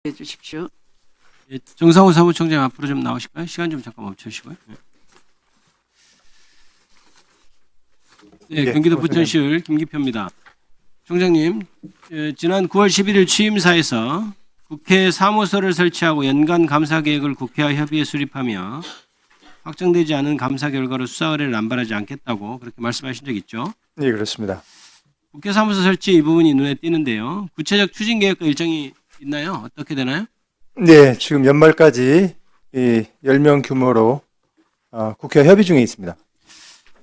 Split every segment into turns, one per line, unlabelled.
해 주십시오.
예, 정상훈 사무총장 앞으로 좀 나오실까요? 시간 좀 잠깐 멈춰주시고요. 네, 경기도 부천시을 김기표입니다. 총장님, 지난 9월 11일 취임사에서 국회 사무소를 설치하고 연간 감사 계획을 국회와 협의해 수립하며 확정되지 않은 감사 결과로 수사 의뢰를 남발하지 않겠다고 그렇게 말씀하신 적 있죠?
네, 그렇습니다.
국회 사무소 설치 이 부분이 눈에 띄는데요. 구체적 추진 계획과 일정이 있나요? 어떻게 되나요?
네, 지금 연말까지 이 10명 규모로 국회 협의 중에 있습니다.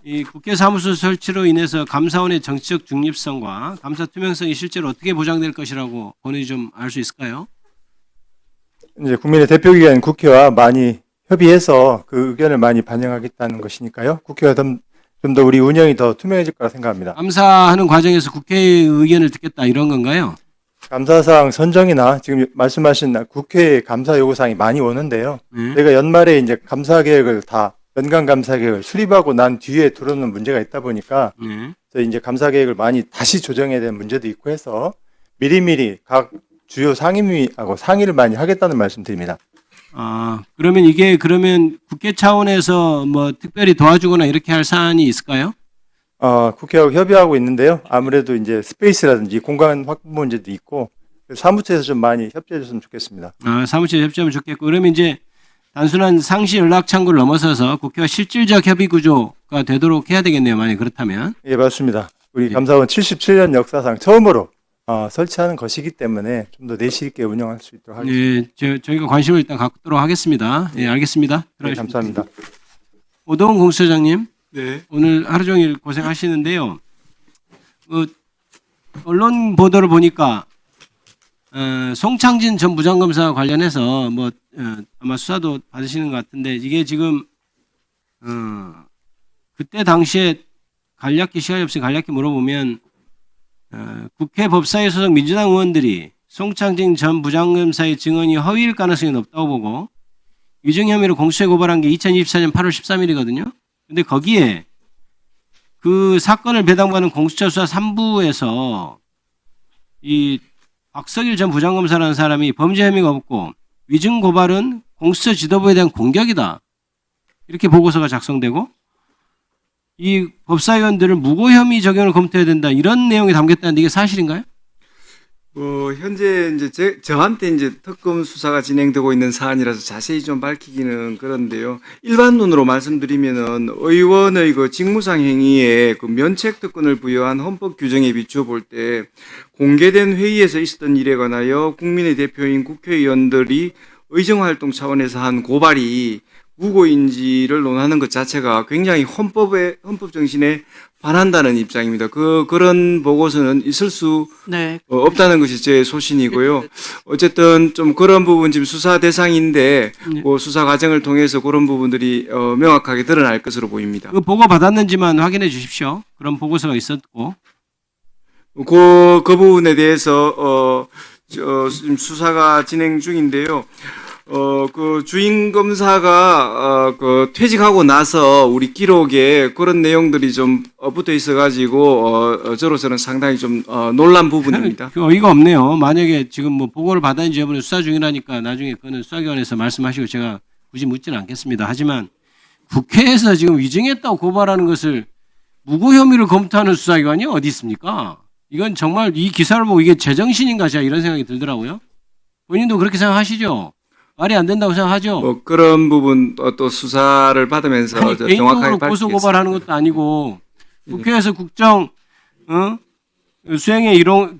이 국회 사무소 설치로 인해서 감사원의 정치적 중립성과 감사 투명성이 실제로 어떻게 보장될 것이라고 본인이 좀 알 수 있을까요?
이제 국민의 대표기관 국회와 많이 협의해서 그 의견을 많이 반영하겠다는 것이니까요. 국회가 좀 더 우리 운영이 더 투명해질 거라 생각합니다.
감사하는 과정에서 국회의 의견을 듣겠다 이런 건가요?
감사사항 선정이나 지금 말씀하신 국회 감사 요구사항이 많이 오는데요. 저희가 연말에 이제 감사 계획을 연간 감사 계획을 수립하고 난 뒤에 들어오는 문제가 있다 보니까 저희 이제 감사 계획을 많이 다시 조정해야 되는 문제도 있고 해서 미리미리 각 주요 상임위하고 상의를 많이 하겠다는 말씀드립니다.
그러면 이게 그러면 국회 차원에서 뭐 특별히 도와주거나 이렇게 할 사안이 있을까요?
국회하고 협의하고 있는데요. 아무래도 이제 스페이스라든지 공간 확보 문제도 있고 사무처에서 좀 많이 협조해 줬으면 좋겠습니다.
사무처에 협조하면 좋겠고 그러면 이제 단순한 상시 연락 창구를 넘어서서 국회와 실질적 협의 구조가 되도록 해야 되겠네요. 만약 그렇다면.
예, 맞습니다. 우리 감사원 77년 역사상 처음으로 설치하는 것이기 때문에 좀 더 내실 있게 운영할 수 있도록 하겠습니다.
예, 저희가 관심을 일단 갖도록 하겠습니다. 예, 알겠습니다.
네, 감사합니다.
오동훈 공수처장님,
네.
오늘 하루 종일 고생하시는데요. 언론 보도를 보니까 송창진 전 부장검사 관련해서 아마 수사도 받으시는 것 같은데 이게 지금 그때 당시에 간략히 시간이 없으니 간략히 물어보면 국회 법사위 소속 민주당 의원들이 송창진 전 부장검사의 증언이 허위일 가능성이 높다고 보고 위증 혐의로 공수처에 고발한 게 2024년 8월 13일이거든요. 근데 거기에 그 사건을 배당받는 공수처 수사 3부에서 이 박석일 전 부장검사라는 사람이 범죄 혐의가 없고 위증 고발은 공수처 지도부에 대한 공격이다. 이렇게 보고서가 작성되고 이 법사위원들을 무고 혐의 적용을 검토해야 된다. 이런 내용이 담겼다는데 이게 사실인가요?
현재 이제 저한테 이제 특검 수사가 진행되고 있는 사안이라서 자세히 좀 밝히기는 그런데요. 일반 눈으로 말씀드리면은 의원의 그 직무상 행위에 그 면책 특권을 부여한 헌법 규정에 비추어 볼 때 공개된 회의에서 있었던 일에 관하여 국민의 대표인 국회의원들이 의정활동 차원에서 한 고발이 무고인지를 논하는 것 자체가 굉장히 헌법 정신에 반한다는 입장입니다. 그런 보고서는 있을 수
네.
없다는 것이 제 소신이고요. 어쨌든 좀 그런 부분 지금 수사 대상인데 그 수사 과정을 통해서 그런 부분들이 명확하게 드러날 것으로 보입니다.
그 보고 받았는지만 확인해 주십시오. 그런 보고서가 있었고.
그 부분에 대해서 지금 수사가 진행 중인데요. 그 주인 검사가 그 퇴직하고 나서 우리 기록에 그런 내용들이 좀 붙어 있어가지고 저로서는 상당히 좀 놀란 부분입니다.
그 어이가 없네요. 만약에 지금 뭐 보고를 받았는지 여부는 수사 중이라니까 나중에 그거는 수사기관에서 말씀하시고 제가 굳이 묻지는 않겠습니다. 하지만 국회에서 지금 위증했다고 고발하는 것을 무고 혐의를 검토하는 수사기관이 어디 있습니까? 이건 정말 이 기사를 보고 이게 제정신인가 제가 이런 생각이 들더라고요. 본인도 그렇게 생각하시죠? 말이 안 된다고 생각하죠?
그런 부분 또 수사를 받으면서
아니,
정확하게
개인적으로 고소 고발하는 것도 아니고 국회에서 국정 수행의 이런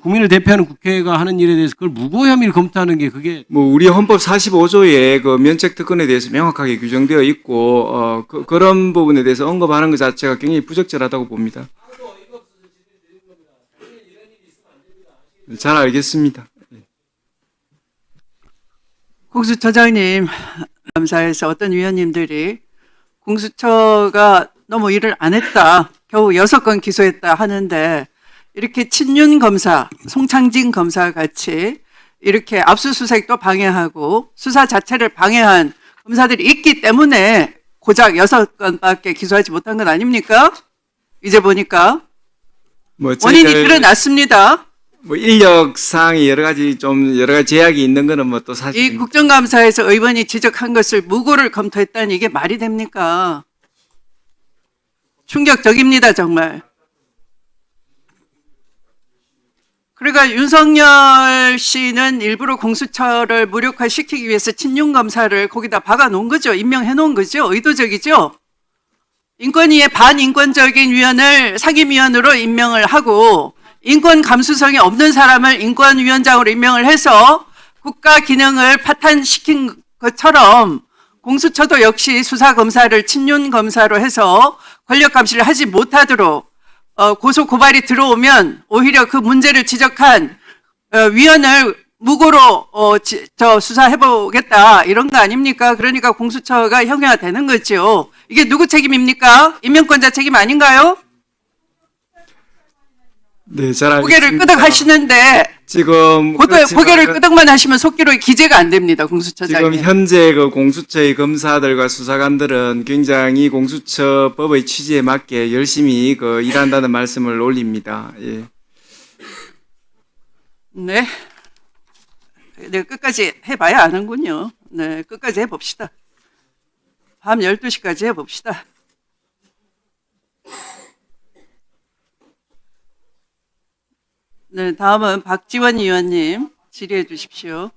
국민을 대표하는 국회가 하는 일에 대해서 그걸 무고 혐의를 검토하는 게 그게
우리 헌법 45조에 그 면책 특권에 대해서 명확하게 규정되어 있고 그런 부분에 대해서 언급하는 것 자체가 굉장히 부적절하다고 봅니다. 잘 알겠습니다.
공수처장님, 감사해서 어떤 위원님들이 공수처가 너무 일을 안 했다. 겨우 6건 기소했다 하는데 이렇게 친윤 검사, 송창진 검사 같이 이렇게 압수수색도 방해하고 수사 자체를 방해한 검사들이 있기 때문에 고작 6건밖에 기소하지 못한 건 아닙니까? 이제 보니까 원인이 드러났습니다.
뭐 인력상이 여러 가지 제약이 있는 거는 뭐 또
이
사실
국정감사에서 의원이 지적한 것을 무고를 검토했다니 이게 말이 됩니까? 충격적입니다, 정말. 그러니까 윤석열 씨는 일부러 공수처를 무력화시키기 위해서 친윤검사를 거기다 박아놓은 거죠. 임명해 놓은 거죠. 의도적이죠. 인권위의 반인권적인 위원을 상임위원으로 임명을 하고 인권 감수성이 없는 사람을 인권위원장으로 임명을 해서 국가 기능을 파탄시킨 것처럼 공수처도 역시 수사검사를 친윤검사로 해서 권력 감시를 하지 못하도록 고소 고발이 들어오면 오히려 그 문제를 지적한 위원을 무고로 수사해보겠다 이런 거 아닙니까? 그러니까 공수처가 형해화되는 거죠. 이게 누구 책임입니까? 임명권자 책임 아닌가요?
네, 잘
고개를
알겠습니다.
끄덕하시는데
지금
고개를 끄덕만 하시면 속기로 기재가 안 됩니다.
지금
공수처장님.
현재 그 공수처의 검사들과 수사관들은 굉장히 공수처법의 취지에 맞게 열심히 그 일한다는 말씀을 올립니다. 예.
네. 네, 끝까지 해봐야 아는군요. 네, 끝까지 해봅시다. 밤 12시까지 해봅시다. 네, 다음은 박지원 의원님 질의해 주십시오.